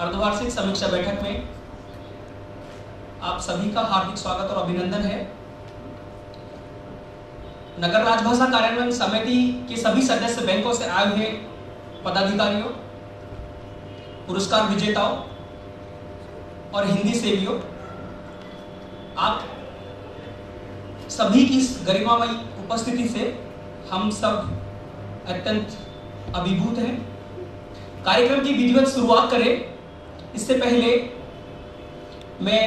अर्धवार्षिक समीक्षा बैठक में आप सभी का हार्दिक स्वागत और अभिनंदन है। नगर राजभाषा कार्यान्वयन समिति के सभी सदस्य, बैंकों से आए हुए पदाधिकारियों, पुरस्कार विजेताओं और हिंदी सेवियों, आप सभी की गरिमामयी उपस्थिति से हम सब अत्यंत अभिभूत हैं। कार्यक्रम की विधिवत शुरुआत करें इससे पहले मैं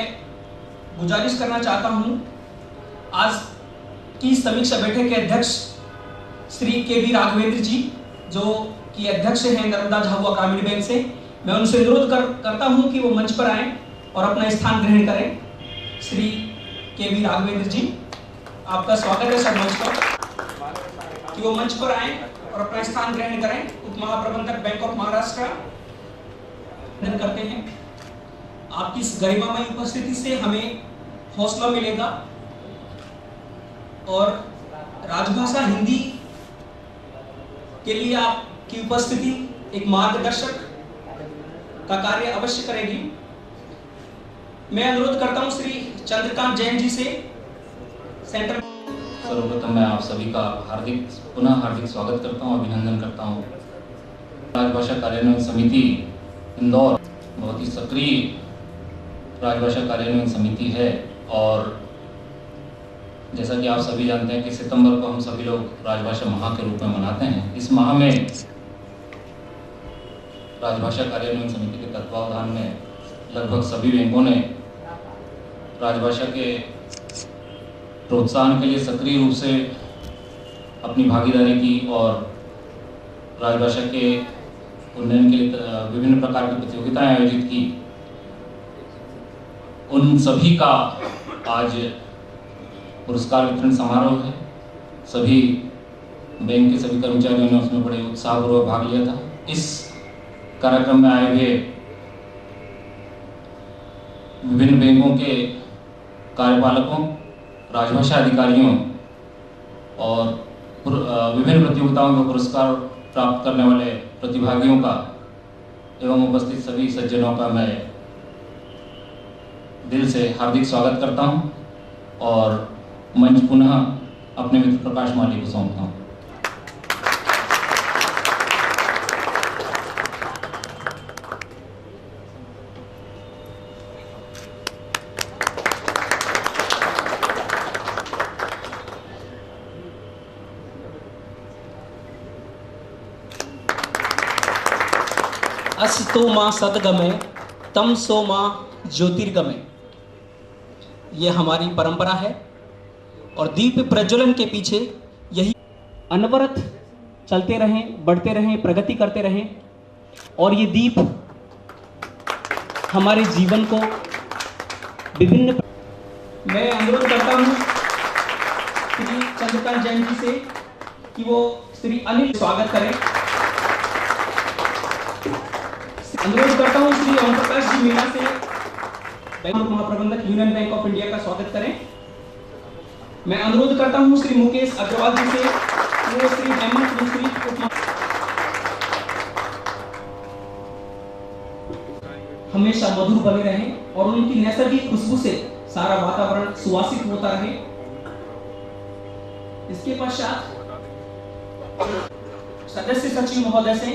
गुजारिश करना चाहता हूं, आज की समीक्षा बैठक के अध्यक्ष श्री के.वी. राघवेंद्र जी, जो कि अध्यक्ष हैं नर्मदा झाबुआ ग्रामीण बैंक से, मैं उनसे अनुरोध करता हूं कि वो मंच पर आएं और अपना स्थान ग्रहण करें। श्री के.वी. राघवेंद्र जी, आपका स्वागत है सर मंच पर, कि वो मंच पर आएं और अपना स्थान ग्रहण करें। उप महाप्रबंधक बैंक ऑफ महाराष्ट्र करते हैं। आपकी इस गरिमामयी उपस्थिति से हमें हौसला मिलेगा और राजभाषा हिंदी के लिए आपकी उपस्थिति एक मार्गदर्शक का कार्य अवश्य करेगी। मैं अनुरोध करता हूं श्री चंद्रकांत जैन जी से, सेंटर। सर्वप्रथम मैं आप सभी का पुनः हार्दिक स्वागत करता हूं, अभिनंदन करता हूं। राजभाषा कार्यान्वयन समिति इंदौर बहुत ही सक्रिय राजभाषा कार्यान्वयन समिति है और जैसा कि आप सभी जानते हैं कि सितंबर को हम सभी लोग राजभाषा माह के रूप में मनाते हैं। इस माह में राजभाषा कार्यान्वयन समिति के तत्वावधान में लगभग सभी बैंकों ने राजभाषा के प्रोत्साहन के लिए सक्रिय रूप से अपनी भागीदारी की और राजभाषा के उन्नयन के लिए विभिन्न प्रकार की प्रतियोगिताएं आयोजित की। उन सभी का आज पुरस्कार वितरण समारोह है। सभी बैंक के सभी कर्मचारियों ने उसमें बड़े उत्साहपूर्वक भाग लिया था। इस कार्यक्रम में आए हुए विभिन्न बैंकों के कार्यपालकों, राजभाषा अधिकारियों और विभिन्न प्रतियोगिताओं में पुरस्कार प्राप्त करने वाले प्रतिभागियों का एवं उपस्थित सभी सज्जनों का मैं दिल से हार्दिक स्वागत करता हूं और मंच पुनः अपने मित्र प्रकाश माली को सौंपता हूं। अस्तो माँ सदगमय तम सो माँ ज्योतिर्गमय, ये हमारी परंपरा है और दीप प्रज्वलन के पीछे यही अनवरत चलते रहें, बढ़ते रहें, प्रगति करते रहें और ये दीप हमारे जीवन को विभिन्न। मैं अनुरोध करता हूँ श्री चंद्रकांत जैन जी से कि वो श्री अनिल स्वागत करें। अनुरोध करता हूं श्री ओम प्रकाश जी मीना से, बैंक महाप्रबंधक यूनियन बैंक ऑफ इंडिया का स्वागत करें। मैं अनुरोध करता हूं श्री मुकेश अग्रवाल जी से, वो श्री हेमंत मिस्त्री हमेशा मधुर बने रहें और उनकी नैसर्गिक खुशबू से सारा वातावरण सुवासित होता रहे। इसके पश्चात सदस्य सचिव महोदय से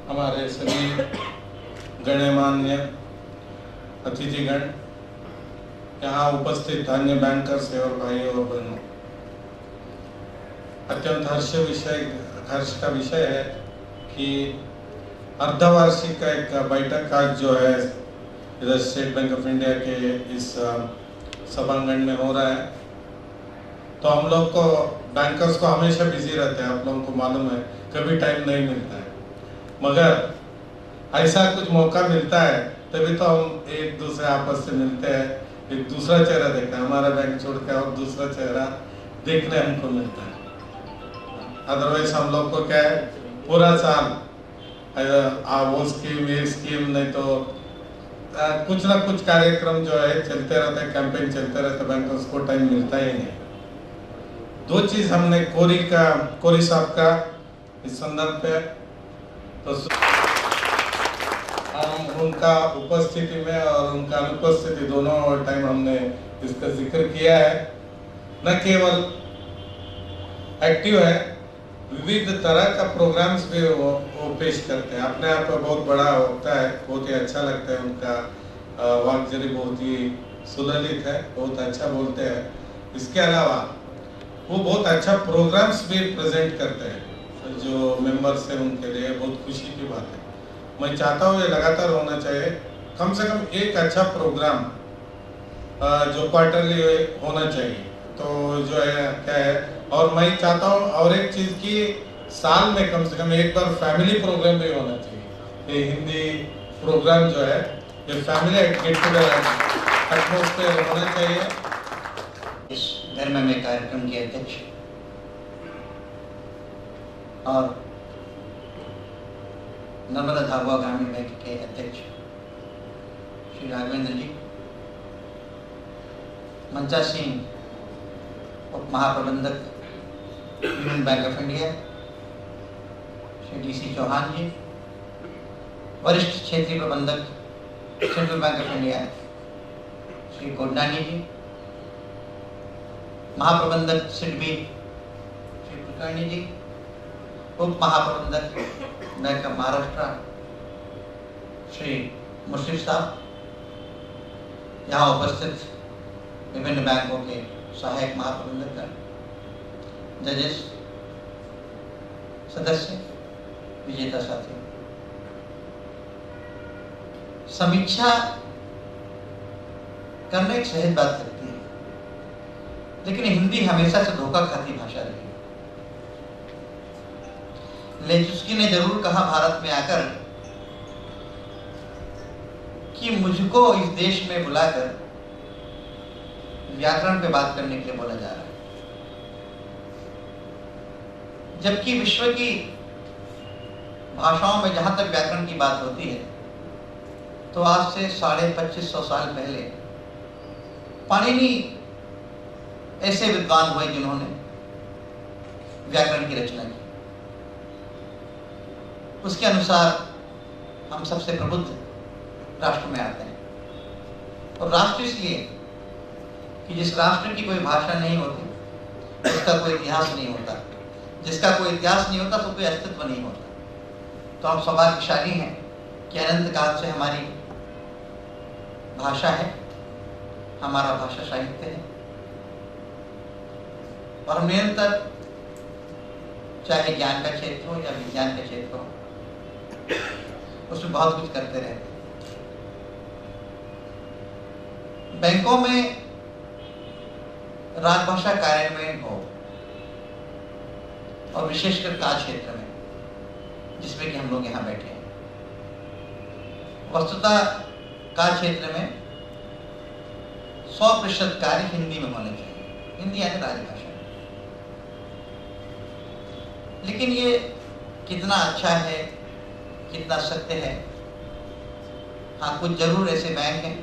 हमारे सभी गणमान्य अतिथिगण, यहाँ उपस्थित अन्य बैंकर्स और भाइयों और बहनों, अत्यंत हर्ष का विषय है कि अर्धवार्षिक का एक बैठक आज जो है इधर स्टेट बैंक ऑफ इंडिया के इस सभांगण में हो रहा है। तो हम लोग को बैंकर्स को हमेशा बिजी रहते हैं, आप लोगों को मालूम है, कभी टाइम नहीं मिलता है, मगर ऐसा कुछ मौका मिलता है तभी तो हम एक दूसरे आपस से मिलते हैं, एक दूसरा चेहरा देखते हैं, हमारा बैंक छोड़ के और दूसरा चेहरा देखने हमको मिलता है। अदरवाइज हम लोग को क्या है, पूरा साल वो स्कीम ये स्कीम, नहीं तो कुछ ना कुछ कार्यक्रम जो है चलते रहते हैं, कैंपेन चलते रहते, बैंकर्स को टाइम मिलता ही नहीं। दो चीज हमने कोरी साहब का इस संदर्भ पे तो हम उनका उपस्थिति में और उनका अनुपस्थिति दोनों टाइम हमने इसका जिक्र किया है। न केवल एक्टिव है, विविध तरह का प्रोग्राम्स भी वो पेश करते हैं। अपने आप में बहुत बड़ा होता है, बहुत ही अच्छा लगता है। उनका वाकजरी बहुत ही सुललित है, बहुत अच्छा बोलते हैं। इसके अलावा वो बहुत अच्छा प्रोग्राम्स भी प्रेजेंट करते हैं जो मेंबर्स हैं उनके लिए बहुत खुशी की बात है। मैं चाहता हूँ ये लगातार होना चाहिए, कम से कम एक अच्छा प्रोग्राम जो क्वार्टरली होना चाहिए। तो जो है क्या है, और मैं चाहता हूँ और एक चीज़ की साल में कम से कम एक बार फैमिली प्रोग्राम भी होना चाहिए। ये हिंदी प्रोग्राम जो है ये फैमिली गेट टुगेदर एटमॉस्फेयर होना चाहिए। इस धर्म में कार्यक्रम के अध्यक्ष और नर्मदा झाबुआ ग्रामीण बैंक के अध्यक्ष श्री राघवेंद्र जी, मंचा सिंह उप महाप्रबंधक Union Bank of India Shri DC Chauhan ji, वरिष्ठ क्षेत्रीय प्रबंधक Central Bank of India Shri Kodnani ji, महाप्रबंधक सिडबी श्री कुलकर्णी जी, उप महाप्रबंधक बैंक ऑफ महाराष्ट्र श्री मुश्रिफ साहब, यहाँ उपस्थित विभिन्न बैंकों के सहायक महाप्रबंधक, जजेस, सदस्य, विजेता साथी। समीक्षा करना एक सहज बात लगती है, लेकिन हिंदी हमेशा से धोखा खाती भाषा रही। लेचुस्की ने जरूर कहा भारत में आकर कि मुझको इस देश में बुलाकर व्याकरण पे बात करने के लिए बोला जा रहा है, जबकि विश्व की भाषाओं में जहां तक व्याकरण की बात होती है तो आज से 2550 साल पहले पाणिनि ऐसे विद्वान हुए जिन्होंने व्याकरण की रचना की। उसके अनुसार हम सबसे प्रबुद्ध राष्ट्र में आते हैं, और राष्ट्र इसलिए कि जिस राष्ट्र की कोई भाषा नहीं होती, उसका कोई इतिहास नहीं होता, जिसका कोई इतिहास नहीं होता तो कोई अस्तित्व नहीं होता। तो हम सौभाग्यशाली हैं कि अनंत काल से हमारी भाषा है, हमारा भाषा साहित्य है, और हम निरंतर चाहे ज्ञान का क्षेत्र हो या विज्ञान का क्षेत्र हो उसमें बहुत कुछ करते रहते हैं। बैंकों में राजभाषा कार्यान्वयन हो, और विशेषकर कार्य क्षेत्र में जिसमें कि हम लोग यहाँ बैठे हैं, वस्तुतः कार्य क्षेत्र में 100% कार्य हिंदी में होने चाहिए, हिंदी यानी राजभाषा। लेकिन ये कितना अच्छा है, कितना सत्य है? हाँ, कुछ जरूर ऐसे बैंक हैं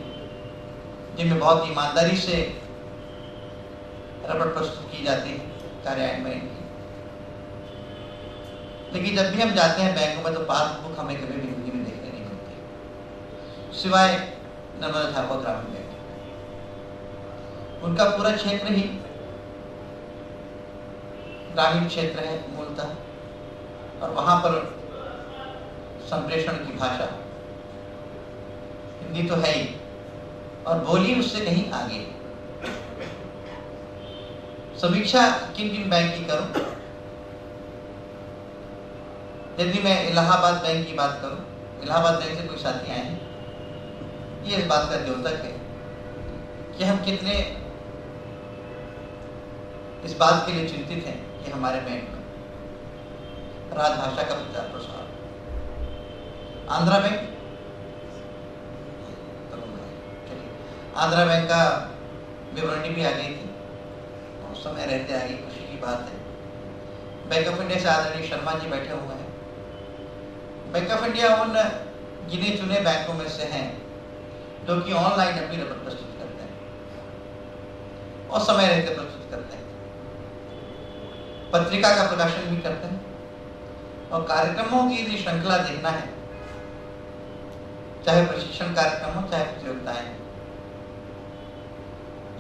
जिनमें बहुत ईमानदारी से रबड़ प्रस्तुत की जाती है कार्यान्वयन की। लेकिन जब भी हम जाते हैं बैंकों में तो पासबुक हमें कभी भी हिंदी में देखने नहीं मिलती, सिवाय नर्मदा झाबुआ ग्रामीण बैंक। उनका पूरा क्षेत्र ही ग्रामीण क्षेत्र है मूलतः, और वहां पर संप्रेषण की भाषा हिंदी तो है ही, और बोली उससे कहीं आगे। समीक्षा किन किन बैंक की करूं? यदि मैं इलाहाबाद बैंक की बात करूं, इलाहाबाद बैंक से कोई साथी आए हैं, ये इस बात का द्योतक है कि हम कितने इस बात के लिए चिंतित हैं कि हमारे बैंक में राजभाषा का प्रचार प्रसार। आंध्रा बैंक, आंध्रा बैंक का विवरणी भी आ गई थी, उस समय रहते आ गई, खुशी की बात है। बैंक ऑफ इंडिया से आदरणीय शर्मा जी बैठे हुए हैं। बैंक ऑफ इंडिया उन गिने चुने बैंकों में से हैं जो कि ऑनलाइन अपनी रिपोर्ट प्रस्तुत करते हैं और समय रहते प्रस्तुत करते हैं, पत्रिका का प्रकाशन भी करते हैं, और कार्यक्रमों की यदि श्रृंखला देखना है, चाहे प्रशिक्षण कार्यक्रम हो चाहे प्रतियोगिताएं हो,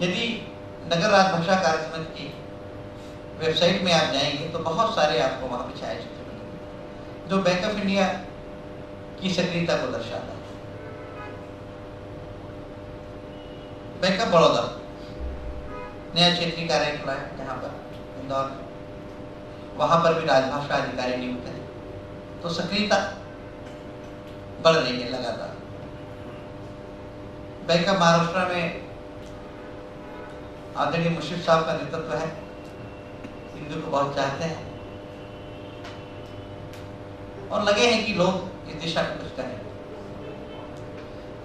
यदि नगर राजभाषा कार्य समिति की वेबसाइट में आप जाएंगे तो बहुत सारे आपको वहां पे छायाचित्र मिलेंगे जो बैंक ऑफ इंडिया की सक्रियता को दर्शाता है। बैंक ऑफ बड़ौदा नया क्षेत्रीय कार्यालय खुला है जहाँ पर इंदौर में, वहां पर भी राजभाषा अधिकारी नियुक्त है, तो सक्रियता बढ़ रही है लगातार। बैंक ऑफ महाराष्ट्र में आदरणीय मुशीफ साहब का नेतृत्व है, हिंदू को बहुत चाहते हैं और लगे हैं कि लोग इस दिशा में कुछ करें।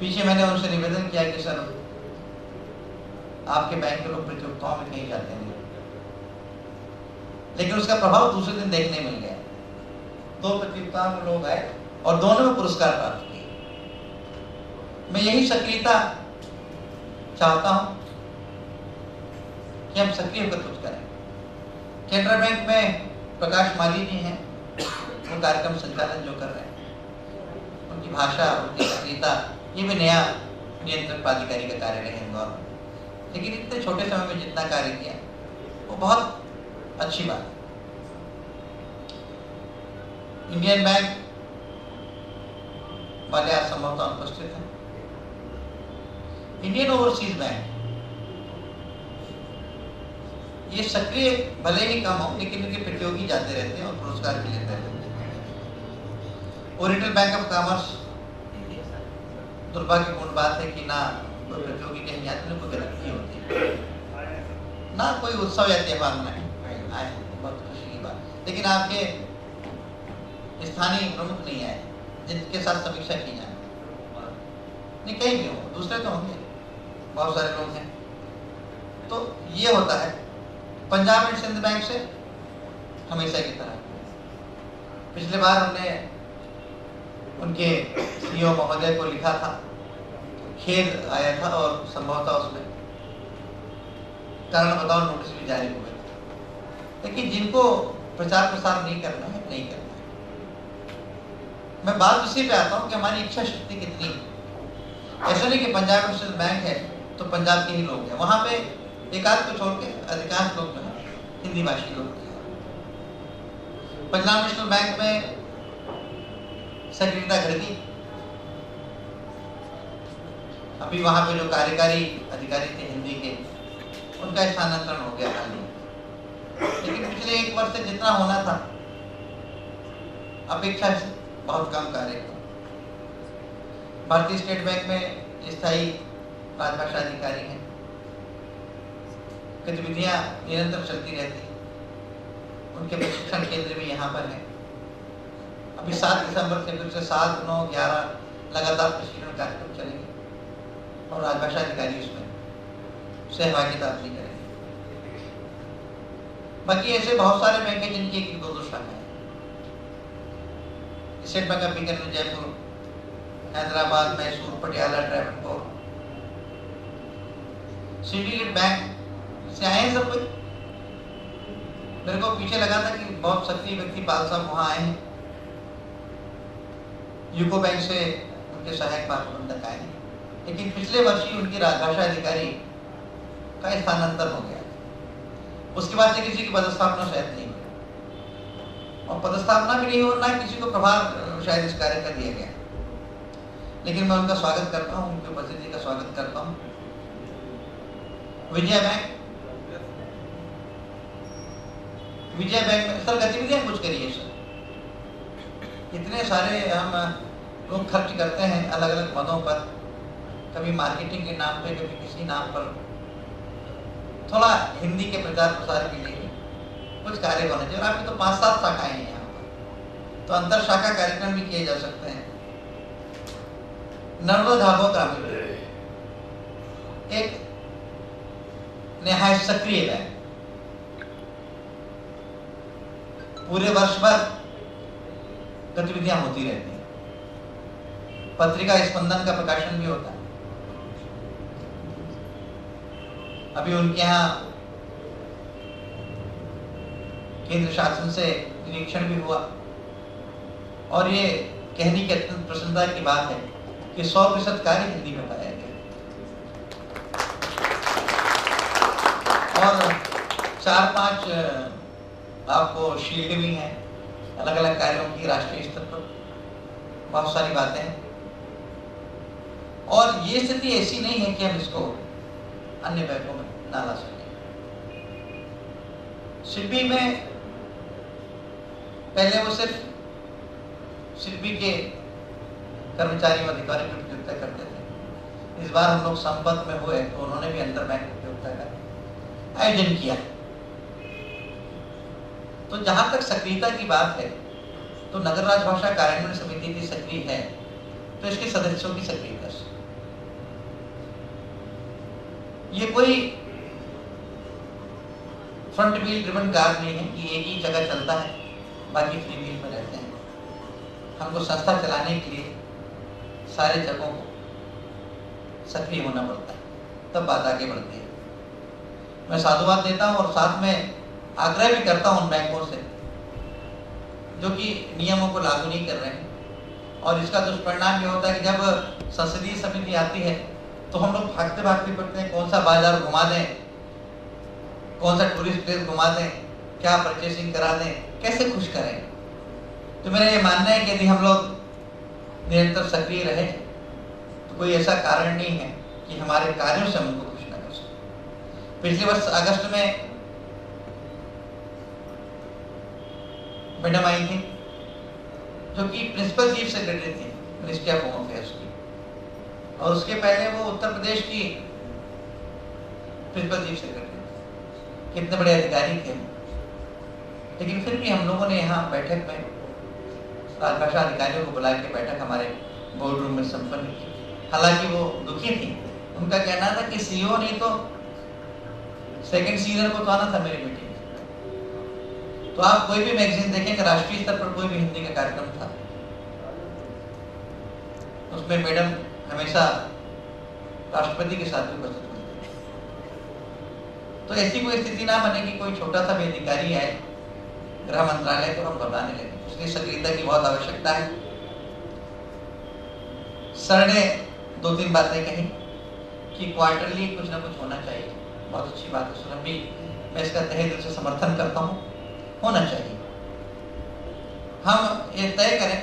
पीछे मैंने उनसे निवेदन किया कि सर आपके बैंक के लोग प्रतियोगिताओं में कहीं जाते हैं, लेकिन उसका प्रभाव दूसरे दिन देखने मिल गया। 2 प्रतियोगिताओं में लोग आए और दोनों में पुरस्कार प्राप्त किए। मैं यही सक्रियता चाहता हूं कि हम सक्रिय होकर कुछ करें। केनरा बैंक में प्रकाश माली जी हैं, वो कार्यक्रम संचालन जो कर रहे हैं, उनकी भाषा, उनकी सक्रियता, ये भी नया नियंत्रण प्राधिकारी का कार्यालय है इंदौर में, लेकिन इतने छोटे समय में जितना कार्य किया वो बहुत अच्छी बात है। इंडियन बैंक वाले आज संभवतः अनुपस्थित हैं। इंडियन ओवरसीज बैंक ये सक्रिय भले ही कम हो, लेकिन इनके प्रतियोगी जाते रहते हैं और पुरस्कार भी लेते रहते हैं। ओरिएंटल बैंक ऑफ कॉमर्स, दुर्भाग्यपूर्ण बात है कि ना कोई प्रतियोगी कहीं जाते, कोई गिरफ्तारी होती है, ना कोई उत्सव या त्यौहार मनाए आए, बहुत खुशी की बात। लेकिन आपके स्थानीय प्रमुख नहीं आए जिनके साथ समीक्षा की जाए, नहीं कहीं भी हो, दूसरे तो होंगे, बहुत सारे लोग हैं। तो ये होता है। पंजाब एंड सिंध बैंक से हमेशा की तरह पिछले बार हमने उनके सीईओ महोदय को लिखा था, खेद आया था और संभवतः उसमें कारण बताओ नोटिस भी जारी हुए थे। लेकिन जिनको प्रचार प्रसार नहीं करना है, नहीं करना है। मैं बात उसी पे आता हूँ कि हमारी इच्छा शक्ति कितनी है। ऐसा नहीं कि पंजाब एंड सिंध बैंक है तो पंजाब के ही लोग हैं, वहां पे एक आध को छोड़ के अधिकांश लोग जो है हिंदी भाषी लोग हैं। पंजाब नेशनल बैंक में सक्रियता घटी, अभी वहां पे जो कार्यकारी अधिकारी थे हिंदी के, उनका स्थानांतरण हो गया हाल ही। लेकिन पिछले 1 वर्ष से जितना होना था अपेक्षा से बहुत कम कार्य था। भारतीय स्टेट बैंक में स्थायी राजभाषा अधिकारी हैं, गतिविधियां निरंतर चलती रहती हैं। उनके प्रशिक्षण केंद्र भी यहाँ पर है। अभी 7 दिसंबर से फिर से 7, 9, 11 लगातार प्रशिक्षण कार्यक्रम चलेंगे और राजभाषा अधिकारी उसमें सहभागिता अपनी करेंगे। बाकी ऐसे बहुत सारे बैंक हैं जिनकी 1-2 शाखाएं हैं। State bank of Bikaner, Jaipur, Hyderabad, Mysore, Patiala, Travancore, syndicate bank से आए हैं सब कोई। मेरे को पीछे लगा था कि बहुत सक्रिय व्यक्ति पाल साहब वहाँ आए हैं। यूको बैंक से उनके सहायक महाप्रबंधक आए हैं, लेकिन पिछले वर्ष ही उनकी राजभाषा अधिकारी का स्थानांतरण हो गया। उसके बाद से किसी की पदस्थापना शायद नहीं हुई, और पदस्थापना भी नहीं हो, ना किसी को प्रभार शायद इस कार्य का दिया गया। लेकिन मैं उनका स्वागत करता हूँ, उनकी उपस्थिति का स्वागत करता हूँ। विजय बैंक में सर गतिविधियां कुछ करिए सर। इतने सारे हम लोग खर्च करते हैं अलग अलग पदों पर, कभी मार्केटिंग के नाम पे, कभी किसी नाम पर। थोड़ा हिंदी के प्रचार प्रसार के लिए कुछ कार्य होने चाहिए। और आपकी तो 5-7 शाखाएं हैं यहाँ पर, तो अंतर शाखा कार्यक्रम भी किए जा सकते हैं। नर्मदा झाबो ग्रामीण एक निहायत सक्रिय बैंक, पूरे वर्ष भर गतिविधियां होती रहती हैं। पत्रिका स्पंदन का प्रकाशन भी होता है, अभी उनके यहाँ केंद्र शासन से निरीक्षण भी हुआ और ये कहने की अत्यंत प्रसन्नता की बात है कि 100% कार्य हिंदी में पाया गया और 4-5 आपको शील्ड भी हैं अलग अलग कार्यों की राष्ट्रीय स्तर पर, बहुत सारी बातें हैं। और ये स्थिति ऐसी नहीं है कि हम इसको अन्य बैंकों में ना ला सकें। सिडबी में पहले वो सिर्फ सिडबी के कर्मचारी और अधिकारी की प्रतियोगिता करते थे। इस बार हम लोग संपर्क में हुए तो उन्होंने भी अंतर बैंक प्रतियोगिता का आयोजन किया। तो जहां तक सक्रियता की बात है तो नगर राजभाषा कार्यान्वयन समिति की सक्रिय है तो इसके सदस्यों की सक्रियता से ये कोई फ्रंट व्हील ड्रिवन कार नहीं है कि एक ही जगह चलता है बाकी फ्री व्हील में रहते हैं। हमको संस्था चलाने के लिए सारे जगहों को सक्रिय होना पड़ता है, तब बात आगे बढ़ती है। मैं साधुवाद देता हूं और साथ में आग्रह भी करता हूं उन बैंकों से जो कि नियमों को लागू नहीं कर रहे हैं। और इसका दुष्परिणाम ये होता है कि जब संसदीय समिति आती है तो हम लोग भागते भागते पड़ते हैं, कौन सा बाजार घुमा दें, कौन सा टूरिस्ट प्लेस घुमा दें, क्या परचेसिंग करा दें, कैसे खुश करें। तो मेरा ये मानना है कि यदि हम लोग निरंतर सक्रिय रहे तो कोई ऐसा कारण नहीं है कि हमारे कार्यों से हम उनको खुश न कर सकें। पिछले वर्ष अगस्त में मैडम आई थी जो कि प्रिंसिपल चीफ सेक्रेटरी थी मिनिस्ट्री ऑफ होम अफेयर्स की, और उसके पहले वो उत्तर प्रदेश की प्रिंसिपल चीफ सेक्रेटरी, कितने बड़े अधिकारी थे। लेकिन फिर भी हम लोगों ने यहाँ बैठक में राजभाषा अधिकारियों को बुला के बैठक हमारे बोर्ड रूम में संपन्न की। हालांकि वो दुखी थी, उनका कहना था कि सीईओ नहीं तो सेकंड सीनियर को तो आना था मेरी मीटिंग। तो आप कोई भी मैगजीन देखें कि राष्ट्रीय स्तर पर कोई भी हिंदी का कार्यक्रम था, उसमें मैडम हमेशा राष्ट्रपति के साथ भी उपस्थित हुई। तो ऐसी कोई स्थिति ना बने कि कोई छोटा सा भी अधिकारी आए गृह मंत्रालय तो हम घबराने लगे। इसलिए सक्रियता की बहुत आवश्यकता है। सर ने 2-3 बातें कही कि क्वार्टरली कुछ ना कुछ होना चाहिए, बहुत अच्छी बात है। सुरभ भी मैं इसका तहे दिल से समर्थन करता हूँ, होना चाहिए। हम ये तय करें